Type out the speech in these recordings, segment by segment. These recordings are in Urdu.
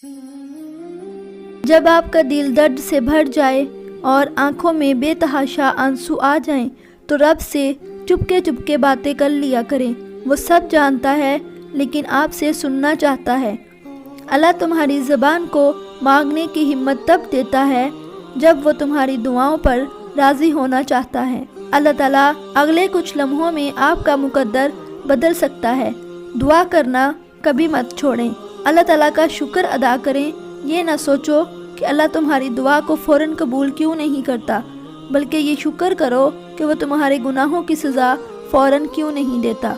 جب آپ کا دل درد سے بھر جائے اور آنکھوں میں بے تحاشا آنسو آ جائیں تو رب سے چپکے چپکے باتیں کر لیا کریں۔ وہ سب جانتا ہے لیکن آپ سے سننا چاہتا ہے۔ اللہ تمہاری زبان کو مانگنے کی ہمت تب دیتا ہے جب وہ تمہاری دعاؤں پر راضی ہونا چاہتا ہے۔ اللہ تعالیٰ اگلے کچھ لمحوں میں آپ کا مقدر بدل سکتا ہے۔ دعا کرنا کبھی مت چھوڑیں۔ اللہ تعالیٰ کا شکر ادا کریں۔ یہ نہ سوچو کہ اللہ تمہاری دعا کو فوراً قبول کیوں نہیں کرتا، بلکہ یہ شکر کرو کہ وہ تمہارے گناہوں کی سزا فوراً کیوں نہیں دیتا۔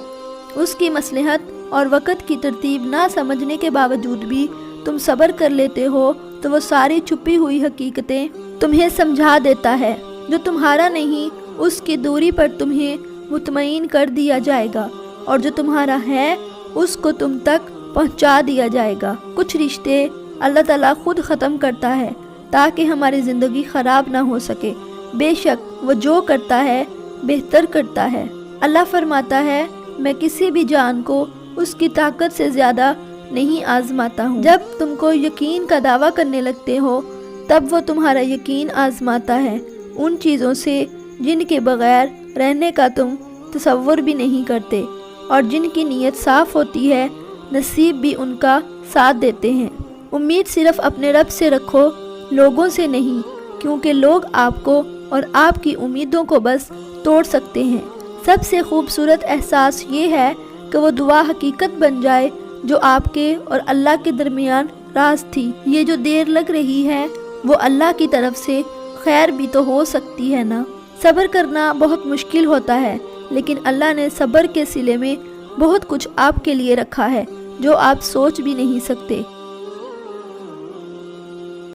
اس کی مصلحت اور وقت کی ترتیب نہ سمجھنے کے باوجود بھی تم صبر کر لیتے ہو تو وہ ساری چھپی ہوئی حقیقتیں تمہیں سمجھا دیتا ہے۔ جو تمہارا نہیں اس کی دوری پر تمہیں مطمئن کر دیا جائے گا، اور جو تمہارا ہے اس کو تم تک پہنچا دیا جائے گا۔ کچھ رشتے اللہ تعالیٰ خود ختم کرتا ہے تاکہ ہماری زندگی خراب نہ ہو سکے۔ بے شک وہ جو کرتا ہے بہتر کرتا ہے۔ اللہ فرماتا ہے، میں کسی بھی جان کو اس کی طاقت سے زیادہ نہیں آزماتا ہوں۔ جب تم کو یقین کا دعویٰ کرنے لگتے ہو تب وہ تمہارا یقین آزماتا ہے ان چیزوں سے جن کے بغیر رہنے کا تم تصور بھی نہیں کرتے، اور جن کی نیت صاف ہوتی ہے نصیب بھی ان کا ساتھ دیتے ہیں۔ امید صرف اپنے رب سے رکھو، لوگوں سے نہیں، کیونکہ لوگ آپ کو اور آپ کی امیدوں کو بس توڑ سکتے ہیں۔ سب سے خوبصورت احساس یہ ہے کہ وہ دعا حقیقت بن جائے جو آپ کے اور اللہ کے درمیان راز تھی۔ یہ جو دیر لگ رہی ہے وہ اللہ کی طرف سے خیر بھی تو ہو سکتی ہے نا۔ صبر کرنا بہت مشکل ہوتا ہے، لیکن اللہ نے صبر کے صلے میں بہت کچھ آپ کے لیے رکھا ہے جو آپ سوچ بھی نہیں سکتے۔